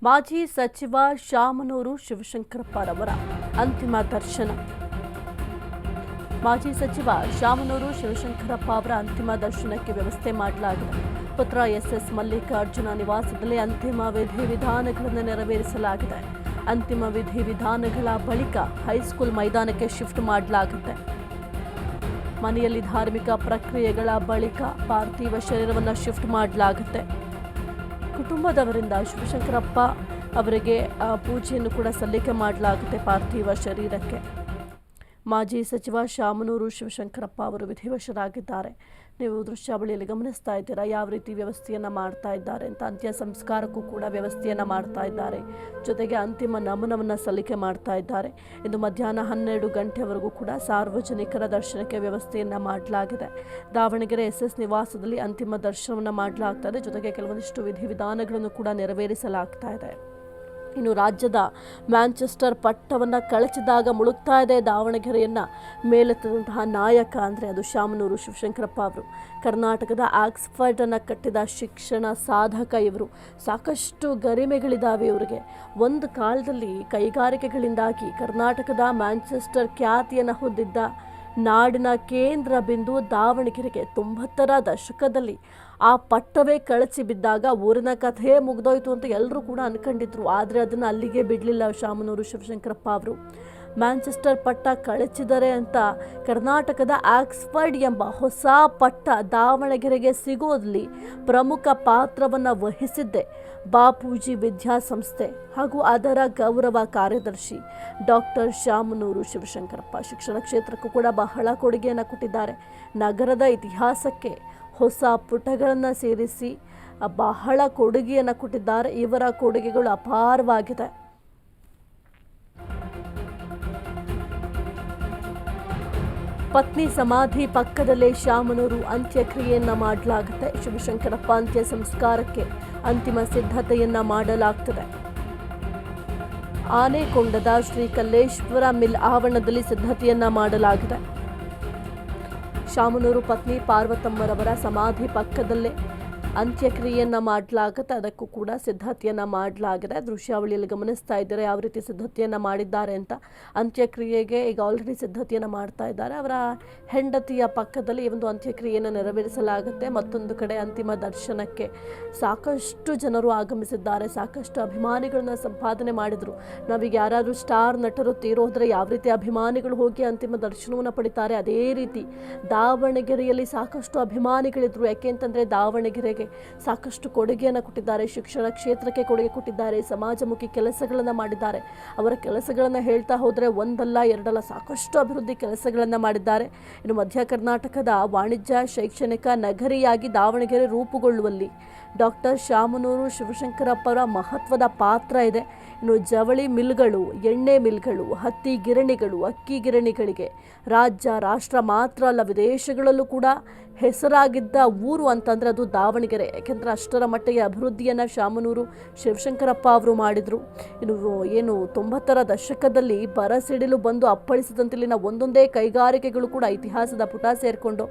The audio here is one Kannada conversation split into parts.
ಮಾಜಿ ಸಚಿವ ಶಾಮನೂರು ಶಿವಶಂಕರಪ್ಪರವರ ಅಂತಿಮ ದರ್ಶನ. ಮಾಜಿ ಸಚಿವ ಶಾಮನೂರು ಶಿವಶಂಕರಪ್ಪ ಅವರ ಅಂತಿಮ ದರ್ಶನಕ್ಕೆ ವ್ಯವಸ್ಥೆ ಮಾಡಲಾಗಿದೆ. ಪುತ್ರ ಎಸ್ ಮಲ್ಲಿಕಾರ್ಜುನ ನಿವಾಸದಲ್ಲಿ ಅಂತಿಮ ವಿಧಿವಿಧಾನಗಳನ್ನು ನೆರವೇರಿಸಲಾಗಿದೆ. ಅಂತಿಮ ವಿಧಿವಿಧಾನಗಳ ಬಳಿಕ ಹೈಸ್ಕೂಲ್ ಮೈದಾನಕ್ಕೆ ಶಿಫ್ಟ್ ಮಾಡಲಾಗುತ್ತೆ. ಮನೆಯಲ್ಲಿ ಧಾರ್ಮಿಕ ಪ್ರಕ್ರಿಯೆಗಳ ಬಳಿಕ ಪಾರ್ಥಿವ ಶರೀರವನ್ನು ಶಿಫ್ಟ್ ಮಾಡಲಾಗುತ್ತೆ. ಕುಟುಂಬದವರಿಂದ ಶಿವಶಂಕರಪ್ಪ ಅವರಿಗೆ ಪೂಜೆಯನ್ನು ಕೂಡ ಸಲ್ಲಿಕೆ ಮಾಡಲಾಗುತ್ತೆ ಪಾರ್ಥಿವ ಶರೀರಕ್ಕೆ. ಮಾಜಿ ಸಚಿವ ಶಾಮನೂರು ಶಿವಶಂಕರಪ್ಪ ಅವರು ವಿಧಿವಶರಾಗಿದ್ದಾರೆ. ನೀವು ದೃಶ್ಯಾವಳಿಯಲ್ಲಿ ಗಮನಿಸ್ತಾ ಇದ್ದೀರಾ ಯಾವ ರೀತಿ ವ್ಯವಸ್ಥೆಯನ್ನು ಮಾಡ್ತಾ ಇದ್ದಾರೆ ಅಂತ. ಅಂತ್ಯ ಸಂಸ್ಕಾರಕ್ಕೂ ಕೂಡ ವ್ಯವಸ್ಥೆಯನ್ನು ಮಾಡ್ತಾ ಇದ್ದಾರೆ. ಜೊತೆಗೆ ಅಂತಿಮ ನಮನವನ್ನು ಸಲ್ಲಿಕೆ ಮಾಡ್ತಾ ಇದ್ದಾರೆ. ಇಂದು ಮಧ್ಯಾಹ್ನ 12 ಗಂಟೆವರೆಗೂ ಕೂಡ ಸಾರ್ವಜನಿಕರ ದರ್ಶನಕ್ಕೆ ವ್ಯವಸ್ಥೆಯನ್ನು ಮಾಡಲಾಗಿದೆ. ದಾವಣಗೆರೆ ಎಸ್ ನಿವಾಸದಲ್ಲಿ ಅಂತಿಮ ದರ್ಶನವನ್ನು ಮಾಡಲಾಗ್ತಾ ಇದೆ. ಜೊತೆಗೆ ಕೆಲವೊಂದಿಷ್ಟು ವಿಧಿವಿಧಾನಗಳನ್ನು ಕೂಡ ನೆರವೇರಿಸಲಾಗ್ತಾ ಇದೆ. ಇನ್ನು ರಾಜ್ಯದ ಮ್ಯಾಂಚೆಸ್ಟರ್ ಪಟ್ಟವನ್ನು ಕಳಚಿದಾಗ ಮುಳುಗ್ತಾ ಇದೆ ದಾವಣಗೆರೆಯನ್ನು ಮೇಲೆತ್ತದಂತಹ ನಾಯಕ ಅಂದರೆ ಅದು ಶಾಮನೂರು ಶಿವಶಂಕರಪ್ಪ ಅವರು. ಕರ್ನಾಟಕದ ಆಕ್ಸ್ಫರ್ಡ್ ಅನ್ನು ಕಟ್ಟಿದ ಶಿಕ್ಷಣ ಸಾಧಕ ಇವರು. ಸಾಕಷ್ಟು ಗರಿಮೆಗಳಿದ್ದಾವೆ ಇವರಿಗೆ. ಒಂದು ಕಾಲದಲ್ಲಿ ಕೈಗಾರಿಕೆಗಳಿಂದಾಗಿ ಕರ್ನಾಟಕದ ಮ್ಯಾಂಚೆಸ್ಟರ್ ಖ್ಯಾತಿಯನ್ನು ಹೊಂದಿದ್ದ ನಾಡಿನ ಕೇಂದ್ರ ಬಿಂದು ದಾವಣಗೆರೆಗೆ 90ರ ದಶಕದಲ್ಲಿ ಆ ಪಟ್ಟವೇ ಕಳಚಿ ಬಿದ್ದಾಗ ಊರಿನ ಕಥೆ ಮುಗ್ದೋಯ್ತು ಅಂತ ಎಲ್ಲರೂ ಕೂಡ ಅನ್ಕೊಂಡಿದ್ರು. ಆದರೆ ಅದನ್ನು ಅಲ್ಲಿಗೆ ಬಿಡಲಿಲ್ಲ ಶಾಮನೂರು ಶಿವಶಂಕರಪ್ಪ ಅವರು. ಮ್ಯಾಂಚೆಸ್ಟರ್ ಪಟ್ಟ ಕಳಚಿದರೆ ಅಂತ ಕರ್ನಾಟಕದ ಆಕ್ಸ್ಫರ್ಡ್ ಎಂಬ ಹೊಸ ಪಟ್ಟ ದಾವಣಗೆರೆಗೆ ಸಿಗೋದ್ರಲ್ಲಿ ಪ್ರಮುಖ ಪಾತ್ರವನ್ನು ವಹಿಸಿದ್ದೆ ಬಾಪೂಜಿ ವಿದ್ಯಾಸಂಸ್ಥೆ ಹಾಗೂ ಅದರ ಗೌರವ ಕಾರ್ಯದರ್ಶಿ ಡಾಕ್ಟರ್ ಶಾಮನೂರು ಶಿವಶಂಕರಪ್ಪ. ಶಿಕ್ಷಣ ಕ್ಷೇತ್ರಕ್ಕೂ ಕೂಡ ಬಹಳ ಕೊಡುಗೆಯನ್ನು ಕೊಟ್ಟಿದ್ದಾರೆ. ನಗರದ ಇತಿಹಾಸಕ್ಕೆ ಹೊಸ ಪುಟಗಳನ್ನು ಸೇರಿಸಿ ಬಹಳ ಕೊಡುಗೆಯನ್ನು ಕೊಟ್ಟಿದ್ದಾರೆ. ಇವರ ಕೊಡುಗೆಗಳು ಅಪಾರವಾಗಿದೆ. ಪತ್ನಿ ಸಮಾಧಿ ಪಕ್ಕದಲ್ಲೇ ಶಾಮನೂರು ಅಂತ್ಯಕ್ರಿಯೆಯನ್ನ ಮಾಡಲಾಗುತ್ತೆ. ಶಿವಶಂಕರಪ್ಪ ಅಂತ್ಯ ಸಂಸ್ಕಾರಕ್ಕೆ ಅಂತಿಮ ಸಿದ್ಧತೆಯನ್ನ ಮಾಡಲಾಗ್ತದೆ. ಆನೆಕೊಂಡದ ಶ್ರೀ ಕಲ್ಲೇಶ್ವರ ಮಿಲ್ ಆವರಣದಲ್ಲಿ ಸಿದ್ಧತೆಯನ್ನ ಮಾಡಲಾಗಿದೆ. ಶಾಮನೂರು ಪತ್ನಿ ಪಾರ್ವತಮ್ಮರವರ ಸಮಾಧಿ ಪಕ್ಕದಲ್ಲೇ ಅಂತ್ಯಕ್ರಿಯೆಯನ್ನು ಮಾಡಲಾಗುತ್ತೆ. ಅದಕ್ಕೂ ಕೂಡ ಸಿದ್ಧತೆಯನ್ನು ಮಾಡಲಾಗಿದೆ. ದೃಶ್ಯಾವಳಿಯಲ್ಲಿ ಗಮನಿಸ್ತಾ ಇದ್ದಾರೆ ಯಾವ ರೀತಿ ಸಿದ್ಧತೆಯನ್ನು ಮಾಡಿದ್ದಾರೆ ಅಂತ. ಅಂತ್ಯಕ್ರಿಯೆಗೆ ಈಗ ಆಲ್ರೆಡಿ ಸಿದ್ಧತೆಯನ್ನು ಮಾಡ್ತಾ ಇದ್ದಾರೆ. ಅವರ ಹೆಂಡತಿಯ ಪಕ್ಕದಲ್ಲಿ ಈ ಒಂದು ಅಂತ್ಯಕ್ರಿಯೆಯನ್ನು ನೆರವೇರಿಸಲಾಗುತ್ತೆ. ಮತ್ತೊಂದು ಕಡೆ ಅಂತಿಮ ದರ್ಶನಕ್ಕೆ ಸಾಕಷ್ಟು ಜನರು ಆಗಮಿಸಿದ್ದಾರೆ. ಸಾಕಷ್ಟು ಅಭಿಮಾನಿಗಳನ್ನ ಸಂಪಾದನೆ ಮಾಡಿದರು. ನಾವೀಗ ಯಾರಾದರೂ ಸ್ಟಾರ್ ನಟರು ತೀರೋದ್ರೆ ಯಾವ ರೀತಿ ಅಭಿಮಾನಿಗಳು ಹೋಗಿ ಅಂತಿಮ ದರ್ಶನವನ್ನು ಪಡಿತಾರೆ, ಅದೇ ರೀತಿ ದಾವಣಗೆರೆಯಲ್ಲಿ ಸಾಕಷ್ಟು ಅಭಿಮಾನಿಗಳಿದ್ರು. ಯಾಕೆಂತಂದರೆ ದಾವಣಗೆರೆಗೆ ಸಾಕಷ್ಟು ಕೊಡುಗೆಯನ್ನು ಕೊಟ್ಟಿದ್ದಾರೆ. ಶಿಕ್ಷಣ ಕ್ಷೇತ್ರಕ್ಕೆ ಕೊಡುಗೆ ಕೊಟ್ಟಿದ್ದಾರೆ. ಸಮಾಜಮುಖಿ ಕೆಲಸಗಳನ್ನು ಮಾಡಿದ್ದಾರೆ. ಅವರ ಕೆಲಸಗಳನ್ನು ಹೇಳ್ತಾ ಹೋದರೆ ಒಂದಲ್ಲ ಎರಡಲ್ಲ ಸಾಕಷ್ಟು ಅಭಿವೃದ್ಧಿ ಕೆಲಸಗಳನ್ನು ಮಾಡಿದ್ದಾರೆ. ಇನ್ನು ಮಧ್ಯ ಕರ್ನಾಟಕದ ವಾಣಿಜ್ಯ ಶೈಕ್ಷಣಿಕ ನಗರಿಯಾಗಿ ದಾವಣಗೆರೆ ರೂಪುಗೊಳ್ಳುವಲ್ಲಿ ಡಾಕ್ಟರ್ ಶಾಮನೂರು ಶಿವಶಂಕರಪ್ಪರ ಮಹತ್ವದ ಪಾತ್ರ ಇದೆ. ಇನ್ನು ಜವಳಿ ಮಿಲ್ಗಳು, ಎಣ್ಣೆ ಮಿಲ್ಗಳು, ಹತ್ತಿ ಗಿರಣಿಗಳು, ಅಕ್ಕಿ ಗಿರಣಿಗಳಿಗೆ ರಾಜ್ಯ ರಾಷ್ಟ್ರ ಮಾತ್ರ ಅಲ್ಲ ವಿದೇಶಗಳಲ್ಲೂ ಕೂಡ ಹೆಸರಾಗಿದ್ದ ಊರು ಅಂತಂದರೆ ಅದು ದಾವಣಗೆರೆ. ಯಾಕೆಂದರೆ ಅಷ್ಟರ ಮಟ್ಟಿಗೆ ಅಭಿವೃದ್ಧಿಯನ್ನು ಶಾಮನೂರು ಶಿವಶಂಕರಪ್ಪ ಅವರು ಮಾಡಿದರು. ಇನ್ನು ಏನು 90ರ ದಶಕದಲ್ಲಿ ಬರಸಿಡಿಲು ಬಂದು ಅಪ್ಪಳಿಸಿದಂತಿಲ್ಲಿನ ಒಂದೊಂದೇ ಕೈಗಾರಿಕೆಗಳು ಕೂಡ ಇತಿಹಾಸದ ಪುಟ ಸೇರಿಕೊಂಡು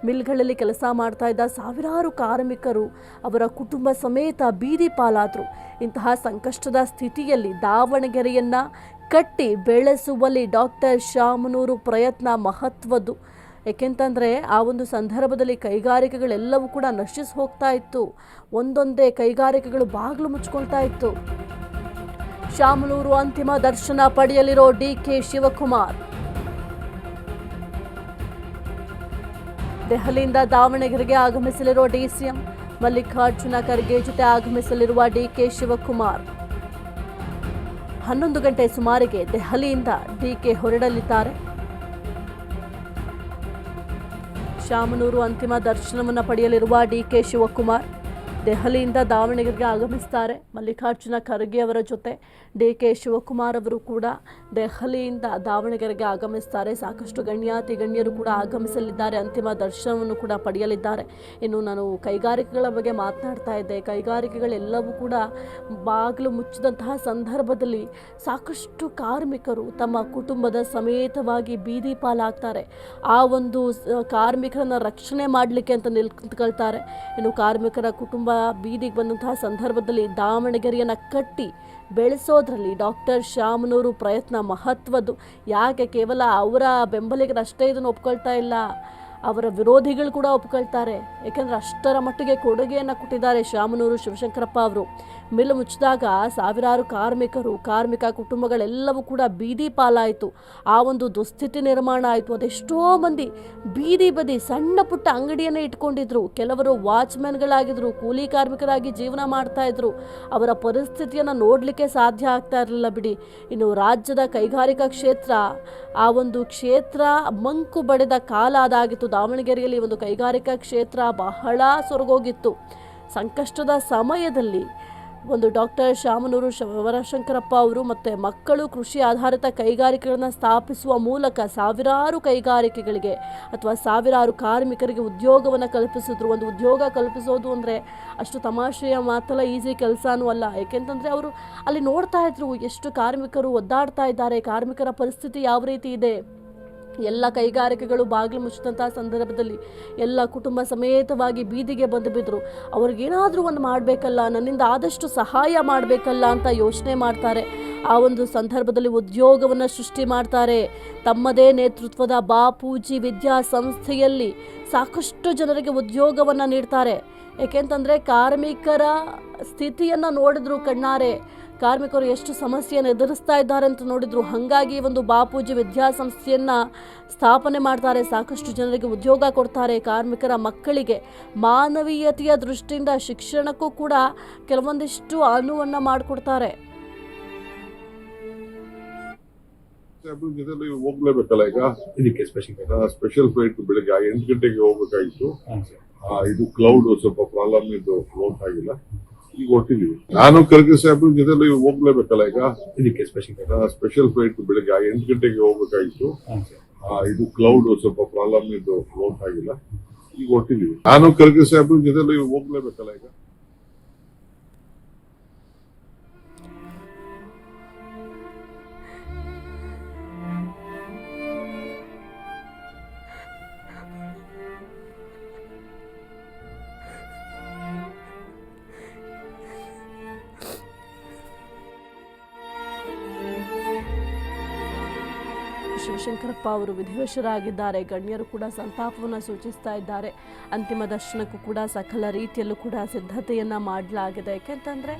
ಮಿಲ್ಗಳಲ್ಲಿ ಕೆಲಸ ಮಾಡ್ತಾ ಇದ್ದ ಸಾವಿರಾರು ಕಾರ್ಮಿಕರು ಅವರ ಕುಟುಂಬ ಸಮೇತ ಬೀದಿ ಪಾಲಾದರು. ಇಂತಹ ಸಂಕಷ್ಟದ ಸ್ಥಿತಿಯಲ್ಲಿ ದಾವಣಗೆರೆಯನ್ನು ಕಟ್ಟಿ ಬೆಳೆಸುವಲ್ಲಿ ಡಾಕ್ಟರ್ ಶಾಮನೂರು ಪ್ರಯತ್ನ ಮಹತ್ವದ್ದು. ಏಕೆಂತಂದರೆ ಆ ಒಂದು ಸಂದರ್ಭದಲ್ಲಿ ಕೈಗಾರಿಕೆಗಳೆಲ್ಲವೂ ಕೂಡ ನಶಿಸಿ ಹೋಗ್ತಾ ಇತ್ತು. ಒಂದೊಂದೇ ಕೈಗಾರಿಕೆಗಳು ಬಾಗಿಲು ಮುಚ್ಕೊಳ್ತಾ ಇತ್ತು. ಶಾಮನೂರು ಅಂತಿಮ ದರ್ಶನ ಪಡೆಯಲಿರೋ ಡಿ.ಕೆ. ಶಿವಕುಮಾರ್ ದೆಹಲಿಯಿಂದ ದಾವಣಗೆರೆಗೆ ಆಗಮಿಸಲಿರೋ ಡಿ.ಸಿ.ಎಂ ಮಲ್ಲಿಕಾರ್ಜುನ ಖರ್ಗೆ ಜೊತೆ ಆಗಮಿಸಲಿರುವ ಡಿ.ಕೆ. ಶಿವಕುಮಾರ್ 11 ಗಂಟೆ ಸುಮಾರಿಗೆ ದೆಹಲಿಯಿಂದ ಡಿ.ಕೆ. ಹೊರಡಲಿದ್ದಾರೆ. ಶಾಮನೂರು ಅಂತಿಮ ದರ್ಶನವನ್ನು ಪಡೆಯಲಿರುವ ಡಿ.ಕೆ. ಶಿವಕುಮಾರ್ ದೆಹಲಿಯಿಂದ ದಾವಣಗೆರೆಗೆ ಆಗಮಿಸ್ತಾರೆ. ಮಲ್ಲಿಕಾರ್ಜುನ ಖರ್ಗೆ ಅವರ ಜೊತೆ ಡಿ.ಕೆ. ಶಿವಕುಮಾರ್ ಅವರು ಕೂಡ ದೆಹಲಿಯಿಂದ ದಾವಣಗೆರೆಗೆ ಆಗಮಿಸ್ತಾರೆ. ಸಾಕಷ್ಟು ಗಣ್ಯರು ಕೂಡ ಆಗಮಿಸಲಿದ್ದಾರೆ. ಅಂತಿಮ ದರ್ಶನವನ್ನು ಕೂಡ ಪಡೆಯಲಿದ್ದಾರೆ. ಇನ್ನು ನಾನು ಕೈಗಾರಿಕೆಗಳ ಬಗ್ಗೆ ಮಾತನಾಡ್ತಾ ಇದ್ದೆ. ಕೈಗಾರಿಕೆಗಳೆಲ್ಲವೂ ಕೂಡ ಬಾಗಿಲು ಮುಚ್ಚಿದಂತಹ ಸಂದರ್ಭದಲ್ಲಿ ಸಾಕಷ್ಟು ಕಾರ್ಮಿಕರು ತಮ್ಮ ಕುಟುಂಬದ ಸಮೇತವಾಗಿ ಬೀದಿ ಪಾಲಾಗ್ತಾರೆ. ಆ ಒಂದು ಕಾರ್ಮಿಕರನ್ನ ರಕ್ಷಣೆ ಮಾಡಲಿಕ್ಕೆ ಅಂತ ನಿಂತ್ಕೊಳ್ತಾರೆ. ಇನ್ನು ಕಾರ್ಮಿಕರ ಕುಟುಂಬ ಕುಟುಂಬ ಬೀದಿಗೆ ಬಂದಂತಹ ಸಂದರ್ಭದಲ್ಲಿ ದಾವಣಗೆರೆಯನ್ನು ಕಟ್ಟಿ ಬೆಳೆಸೋದ್ರಲ್ಲಿ ಡಾಕ್ಟರ್ ಶಾಮನೂರು ಪ್ರಯತ್ನ ಮಹತ್ವದ್ದು. ಯಾಕೆ ಕೇವಲ ಅವರ ಬೆಂಬಲಿಗರಷ್ಟೇ ಇದನ್ನು ಒಪ್ಕೊಳ್ತಾ ಇಲ್ಲ, ಅವರ ವಿರೋಧಿಗಳು ಕೂಡ ಒಪ್ಕೊಳ್ತಾರೆ. ಏಕೆಂದರೆ ಅಷ್ಟರ ಮಟ್ಟಿಗೆ ಕೊಡುಗೆಯನ್ನು ಕೊಟ್ಟಿದ್ದಾರೆ ಶಾಮನೂರು ಶಿವಶಂಕರಪ್ಪ ಅವರು. ಮಿಲ್ ಮುಚ್ಚಿದಾಗ ಸಾವಿರಾರು ಕಾರ್ಮಿಕ ಕುಟುಂಬಗಳೆಲ್ಲವೂ ಕೂಡ ಬೀದಿ ಪಾಲಾಯಿತು. ಆ ಒಂದು ದುಸ್ಥಿತಿ ನಿರ್ಮಾಣ ಆಯಿತು. ಅದೆಷ್ಟೋ ಮಂದಿ ಬೀದಿ ಬದಿ ಸಣ್ಣ ಪುಟ್ಟ ಅಂಗಡಿಯನ್ನೇ ಇಟ್ಕೊಂಡಿದ್ರು. ಕೆಲವರು ವಾಚ್ಮ್ಯಾನ್ಗಳಾಗಿದ್ರು, ಕೂಲಿ ಕಾರ್ಮಿಕರಾಗಿ ಜೀವನ ಮಾಡ್ತಾ ಇದ್ರು. ಅವರ ಪರಿಸ್ಥಿತಿಯನ್ನು ನೋಡಲಿಕ್ಕೆ ಸಾಧ್ಯ ಆಗ್ತಾ ಇರಲಿಲ್ಲ ಬಿಡಿ. ಇನ್ನು ರಾಜ್ಯದ ಕೈಗಾರಿಕಾ ಕ್ಷೇತ್ರ, ಆ ಒಂದು ಕ್ಷೇತ್ರ ಮಂಕು ಬಡಿದ ಕಾಲ ಅದಾಗಿತ್ತು. ದಾವಣಗೆರೆಯಲ್ಲಿ ಒಂದು ಕೈಗಾರಿಕಾ ಕ್ಷೇತ್ರ ಬಹಳ ಸೊರಗೋಗಿತ್ತು. ಸಂಕಷ್ಟದ ಸಮಯದಲ್ಲಿ ಒಂದು ಡಾಕ್ಟರ್ ಶಾಮನೂರು ಶಿವಶಂಕರಪ್ಪ ಅವರು ಮತ್ತು ಮಕ್ಕಳು ಕೃಷಿ ಆಧಾರಿತ ಕೈಗಾರಿಕೆಗಳನ್ನು ಸ್ಥಾಪಿಸುವ ಮೂಲಕ ಸಾವಿರಾರು ಕೈಗಾರಿಕೆಗಳಿಗೆ ಅಥವಾ ಸಾವಿರಾರು ಕಾರ್ಮಿಕರಿಗೆ ಉದ್ಯೋಗವನ್ನು ಕಲ್ಪಿಸಿದ್ರು. ಒಂದು ಉದ್ಯೋಗ ಕಲ್ಪಿಸೋದು ಅಂದರೆ ಅಷ್ಟು ತಮಾಷೆಯ ಮಾತಲ್ಲ, ಈಸಿ ಕೆಲಸನೂ ಅಲ್ಲ. ಏಕೆಂತಂದರೆ ಅವರು ಅಲ್ಲಿ ನೋಡ್ತಾ ಇದ್ರು ಎಷ್ಟು ಕಾರ್ಮಿಕರು ಒದ್ದಾಡ್ತಾ ಇದ್ದಾರೆ, ಕಾರ್ಮಿಕರ ಪರಿಸ್ಥಿತಿ ಯಾವ ರೀತಿ ಇದೆ. ಎಲ್ಲ ಕೈಗಾರಿಕೆಗಳು ಬಾಗಿಲು ಮುಚ್ಚಿದಂಥ ಸಂದರ್ಭದಲ್ಲಿ ಎಲ್ಲ ಕುಟುಂಬ ಸಮೇತವಾಗಿ ಬೀದಿಗೆ ಬಂದು ಬಿದ್ದರು. ಅವ್ರಿಗೇನಾದರೂ ಒಂದು ಮಾಡಬೇಕಲ್ಲ, ನನ್ನಿಂದ ಆದಷ್ಟು ಸಹಾಯ ಮಾಡಬೇಕಲ್ಲ ಅಂತ ಯೋಚನೆ ಮಾಡ್ತಾರೆ. ಆ ಒಂದು ಸಂದರ್ಭದಲ್ಲಿ ಉದ್ಯೋಗವನ್ನು ಸೃಷ್ಟಿ ಮಾಡ್ತಾರೆ. ತಮ್ಮದೇ ನೇತೃತ್ವದ ಬಾಪೂಜಿ ವಿದ್ಯಾಸಂಸ್ಥೆಯಲ್ಲಿ ಸಾಕಷ್ಟು ಜನರಿಗೆ ಉದ್ಯೋಗವನ್ನು ನೀಡ್ತಾರೆ. ಏಕೆಂತಂದರೆ ಕಾರ್ಮಿಕರ ಸ್ಥಿತಿಯನ್ನು ನೋಡಿದ್ರು ಕಣ್ಣಾರೆ. ಕಾರ್ಮಿಕರು ಎಷ್ಟು ಸಮಸ್ಯೆಯನ್ನು ಎದುರಿಸ್ತಾ ಇದ್ದಾರೆ ಅಂತ ನೋಡಿದ್ರು. ಹಾಗಾಗಿ ಒಂದು ಬಾಪೂಜಿ ವಿದ್ಯಾಸಂಸ್ಥೆಯನ್ನು ಸ್ಥಾಪನೆ ಮಾಡ್ತಾರೆ. ಸಾಕಷ್ಟು ಜನರಿಗೆ ಉದ್ಯೋಗ ಕೊಡ್ತಾರೆ. ಕಾರ್ಮಿಕರ ಮಕ್ಕಳಿಗೆ ಮಾನವೀಯತೆಯ ದೃಷ್ಟಿಯಿಂದ ಶಿಕ್ಷಣಕ್ಕೂ ಕೂಡ ಕೆಲವೊಂದಿಷ್ಟು ಅನುವನ್ನು ಮಾಡಿಕೊಡ್ತಾರೆ. ಹೋಗ್ಲೇಬೇಕಲ್ಲ ಈಗ ಇದಕ್ಕೆ ಸ್ಪೆಷಲ್ ಫ್ಲೈಟ್ ಬೆಳಗ್ಗೆ 8 ಗಂಟೆಗೆ ಹೋಗ್ಬೇಕಾಗಿತ್ತು. ಇದು ಕ್ಲೌಡ್ ಸ್ವಲ್ಪ ಪ್ರಾಬ್ಲಮ್ ಇದ್ದು ಫ್ಲೋಟ್ ಆಗಿಲ್ಲ. ಈಗ ಹೊಟ್ಟಿದೀವಿ. ನಾನು ಖರ್ಗೆ ಸಾಹೇಬ್ರ ಜೊತೆ ಹೋಗ್ಲೇಬೇಕಲ್ಲ ಈಗ ಇದಕ್ಕೆ ಸ್ಪೆಷಲ್ ಫ್ಲೈಟ್ ಬೆಳಗ್ಗೆ 8 ಗಂಟೆಗೆ ಹೋಗ್ಬೇಕಾಗಿತ್ತು. ಇದು ಕ್ಲೌಡ್ ಸ್ವಲ್ಪ ಪ್ರಾಬ್ಲಮ್ ಇದ್ದು ಫ್ಲೋಟ್ ಆಗಿಲ್ಲ. ಈಗ ಹೊಟ್ಟಿದೀವಿ. ನಾನು ಖರ್ಗೆ ಸಾಹೇಬ್ರ ಜೊತೆ ಹೋಗ್ಲೇಬೇಕಲ್ಲ ಈಗ. ಶಿವಶಂಕರಪ್ಪ ಅವರು ವಿಧಿವಶರಾಗಿದ್ದಾರೆ. ಗಣ್ಯರು ಕೂಡ ಸಂತಾಪವನ್ನು ಸೂಚಿಸ್ತಾ ಇದ್ದಾರೆ. ಅಂತಿಮ ದರ್ಶನಕ್ಕೂ ಕೂಡ ಸಕಲ ರೀತಿಯಲ್ಲೂ ಕೂಡ ಸಿದ್ಧತೆಯನ್ನು ಮಾಡಲಾಗಿದೆ. ಯಾಕೆಂತಂದರೆ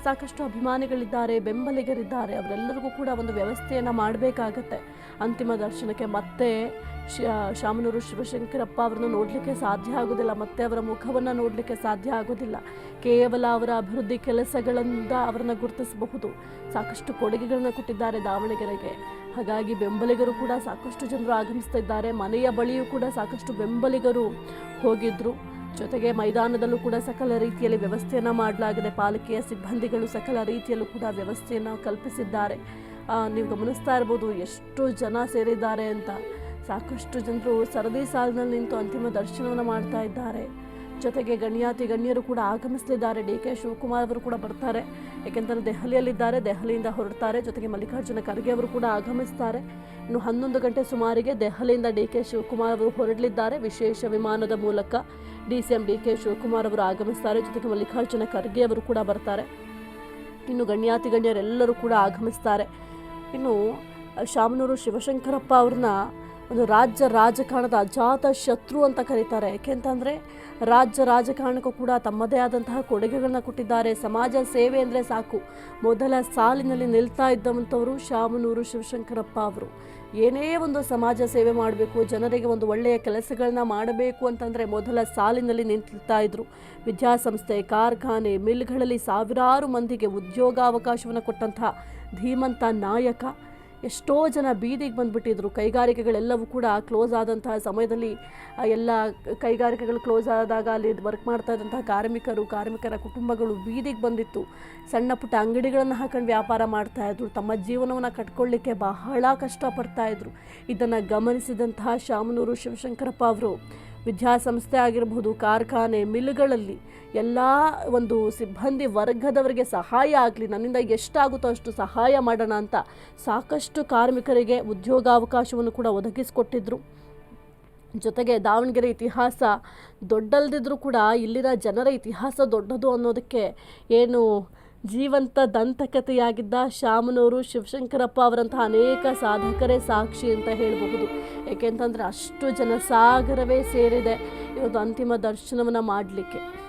ಸಾಕಷ್ಟು ಅಭಿಮಾನಿಗಳಿದ್ದಾರೆ, ಬೆಂಬಲಿಗರಿದ್ದಾರೆ. ಅವರೆಲ್ಲರಿಗೂ ಕೂಡ ಒಂದು ವ್ಯವಸ್ಥೆಯನ್ನು ಮಾಡಬೇಕಾಗತ್ತೆ. ಅಂತಿಮ ದರ್ಶನಕ್ಕೆ ಮತ್ತೆ ಶಾಮನೂರು ಶಿವಶಂಕರಪ್ಪ ಅವರನ್ನು ನೋಡಲಿಕ್ಕೆ ಸಾಧ್ಯ ಆಗೋದಿಲ್ಲ, ಮತ್ತೆ ಅವರ ಮುಖವನ್ನು ನೋಡಲಿಕ್ಕೆ ಸಾಧ್ಯ ಆಗೋದಿಲ್ಲ. ಕೇವಲ ಅವರ ಅಭಿವೃದ್ಧಿ ಕೆಲಸಗಳಿಂದ ಅವರನ್ನು ಗುರುತಿಸಬಹುದು. ಸಾಕಷ್ಟು ಕೊಡುಗೆಗಳನ್ನು ಕೊಟ್ಟಿದ್ದಾರೆ ದಾವಣಗೆರೆಗೆ. ಹಾಗಾಗಿ ಬೆಂಬಲಿಗರು ಕೂಡ ಸಾಕಷ್ಟು ಜನರು ಆಗಮಿಸ್ತಾ ಇದ್ದಾರೆ. ಮನೆಯ ಬಳಿಯೂ ಕೂಡ ಸಾಕಷ್ಟು ಬೆಂಬಲಿಗರು ಹೋಗಿದ್ರು. ಜೊತೆಗೆ ಮೈದಾನದಲ್ಲೂ ಕೂಡ ಸಕಲ ರೀತಿಯಲ್ಲಿ ವ್ಯವಸ್ಥೆಯನ್ನು ಮಾಡಲಾಗಿದೆ. ಪಾಲಿಕೆಯ ಸಿಬ್ಬಂದಿಗಳು ಸಕಲ ರೀತಿಯಲ್ಲೂ ಕೂಡ ವ್ಯವಸ್ಥೆಯನ್ನು ಕಲ್ಪಿಸಿದ್ದಾರೆ. ನೀವು ಗಮನಿಸ್ತಾ ಇರ್ಬೋದು ಎಷ್ಟು ಜನ ಸೇರಿದ್ದಾರೆ ಅಂತ. ಸಾಕಷ್ಟು ಜನರು ಸರದಿ ಸಾಲಿನಲ್ಲಿ ನಿಂತು ಅಂತಿಮ ದರ್ಶನವನ್ನು ಮಾಡ್ತಾ ಇದ್ದಾರೆ. ಜೊತೆಗೆ ಗಣ್ಯರು ಕೂಡ ಆಗಮಿಸಲಿದ್ದಾರೆ. DK ಶಿವಕುಮಾರ್ ಅವರು ಕೂಡ ಬರ್ತಾರೆ. ಏಕೆಂದರೆ ದೆಹಲಿಯಲ್ಲಿದ್ದಾರೆ, ದೆಹಲಿಯಿಂದ ಹೊರಡ್ತಾರೆ. ಜೊತೆಗೆ ಮಲ್ಲಿಕಾರ್ಜುನ ಖರ್ಗೆ ಅವರು ಕೂಡ ಆಗಮಿಸ್ತಾರೆ. ಇನ್ನು 11 ಗಂಟೆ ಸುಮಾರಿಗೆ ದೆಹಲಿಯಿಂದ DK ಶಿವಕುಮಾರ್ ಅವರು ಹೊರಡಲಿದ್ದಾರೆ. ವಿಶೇಷ ವಿಮಾನದ ಮೂಲಕ DCM DK ಶಿವಕುಮಾರ್ ಅವರು ಆಗಮಿಸ್ತಾರೆ. ಜೊತೆಗೆ ಮಲ್ಲಿಕಾರ್ಜುನ ಖರ್ಗೆ ಅವರು ಕೂಡ ಬರ್ತಾರೆ. ಇನ್ನು ಗಣ್ಯರೆಲ್ಲರೂ ಕೂಡ ಆಗಮಿಸ್ತಾರೆ. ಇನ್ನು ಶಾಮನೂರು ಶಿವಶಂಕರಪ್ಪ ಅವ್ರನ್ನ ಒಂದು ರಾಜ್ಯ ರಾಜಕಾರಣದ ಅಜಾತ ಶತ್ರು ಅಂತ ಕರೀತಾರೆ. ಏಕೆಂತಂದರೆ ರಾಜ್ಯ ರಾಜಕಾರಣಕ್ಕೂ ಕೂಡ ತಮ್ಮದೇ ಆದಂತಹ ಕೊಡುಗೆಗಳನ್ನ ಕೊಟ್ಟಿದ್ದಾರೆ. ಸಮಾಜ ಸೇವೆ ಅಂದರೆ ಸಾಕು, ಮೊದಲ ಸಾಲಿನಲ್ಲಿ ನಿಲ್ತಾ ಇದ್ದಂಥವರು ಶಾಮನೂರು ಶಿವಶಂಕರಪ್ಪ ಅವರು. ಏನೇ ಒಂದು ಸಮಾಜ ಸೇವೆ ಮಾಡಬೇಕು, ಜನರಿಗೆ ಒಂದು ಒಳ್ಳೆಯ ಕೆಲಸಗಳನ್ನ ಮಾಡಬೇಕು ಅಂತಂದರೆ ಮೊದಲ ಸಾಲಿನಲ್ಲಿ ನಿಂತಿರ್ತಾ ಇದ್ರು. ವಿದ್ಯಾಸಂಸ್ಥೆ, ಕಾರ್ಖಾನೆ, ಮಿಲ್ಗಳಲ್ಲಿ ಸಾವಿರಾರು ಮಂದಿಗೆ ಉದ್ಯೋಗಾವಕಾಶವನ್ನು ಕೊಟ್ಟಂತಹ ಧೀಮಂತ ನಾಯಕ. ಎಷ್ಟೋ ಜನ ಬೀದಿಗೆ ಬಂದುಬಿಟ್ಟಿದ್ರು. ಕೈಗಾರಿಕೆಗಳೆಲ್ಲವೂ ಕೂಡ ಕ್ಲೋಸ್ ಆದಂತಹ ಸಮಯದಲ್ಲಿ ಎಲ್ಲ ಕೈಗಾರಿಕೆಗಳು ಕ್ಲೋಸ್ ಆದಾಗ ಅಲ್ಲಿ ವರ್ಕ್ ಮಾಡ್ತಾ ಇದ್ದಂತಹ ಕಾರ್ಮಿಕರ ಕುಟುಂಬಗಳು ಬೀದಿಗೆ ಬಂದಿತ್ತು. ಸಣ್ಣ ಪುಟ್ಟ ಅಂಗಡಿಗಳನ್ನು ಹಾಕೊಂಡು ವ್ಯಾಪಾರ ಮಾಡ್ತಾಯಿದ್ರು. ತಮ್ಮ ಜೀವನವನ್ನು ಕಟ್ಕೊಳ್ಳಿಕ್ಕೆ ಬಹಳ ಕಷ್ಟಪಡ್ತಾಯಿದ್ರು. ಇದನ್ನು ಗಮನಿಸಿದಂತಹ ಶಾಮನೂರು ಶಿವಶಂಕರಪ್ಪ ಅವರು ವಿದ್ಯಾಸಂಸ್ಥೆ ಆಗಿರಬಹುದು, ಕಾರ್ಖಾನೆ, ಮಿಲ್ಗಳಲ್ಲಿ ಎಲ್ಲ ಒಂದು ಸಿಬ್ಬಂದಿ ವರ್ಗದವರಿಗೆ ಸಹಾಯ ಆಗಲಿ, ನನ್ನಿಂದ ಎಷ್ಟಾಗುತ್ತೋ ಅಷ್ಟು ಸಹಾಯ ಮಾಡೋಣ ಅಂತ ಸಾಕಷ್ಟು ಕಾರ್ಮಿಕರಿಗೆ ಉದ್ಯೋಗಾವಕಾಶವನ್ನು ಕೂಡ ಒದಗಿಸಿಕೊಟ್ಟಿದ್ರು. ಜೊತೆಗೆ ದಾವಣಗೆರೆ ಇತಿಹಾಸ ದೊಡ್ಡಲ್ದಿದ್ರೂ ಕೂಡ ಇಲ್ಲಿನ ಜನರ ಇತಿಹಾಸ ದೊಡ್ಡದು ಅನ್ನೋದಕ್ಕೆ ಏನು ಜೀವಂತ ದಂತಕಥೆಯಾಗಿದ್ದ ಶಾಮನೂರು ಶಿವಶಂಕರಪ್ಪ ಅವರಂತಹ ಅನೇಕ ಸಾಧಕರೇ ಸಾಕ್ಷಿ ಅಂತ ಹೇಳಬಹುದು. ಏಕೆಂತಂದರೆ ಅಷ್ಟು ಜನಸಾಗರವೇ ಸೇರಿದೆ ಇವತ್ತು ಅಂತಿಮ ದರ್ಶನವನ್ನು ಮಾಡಲಿಕ್ಕೆ.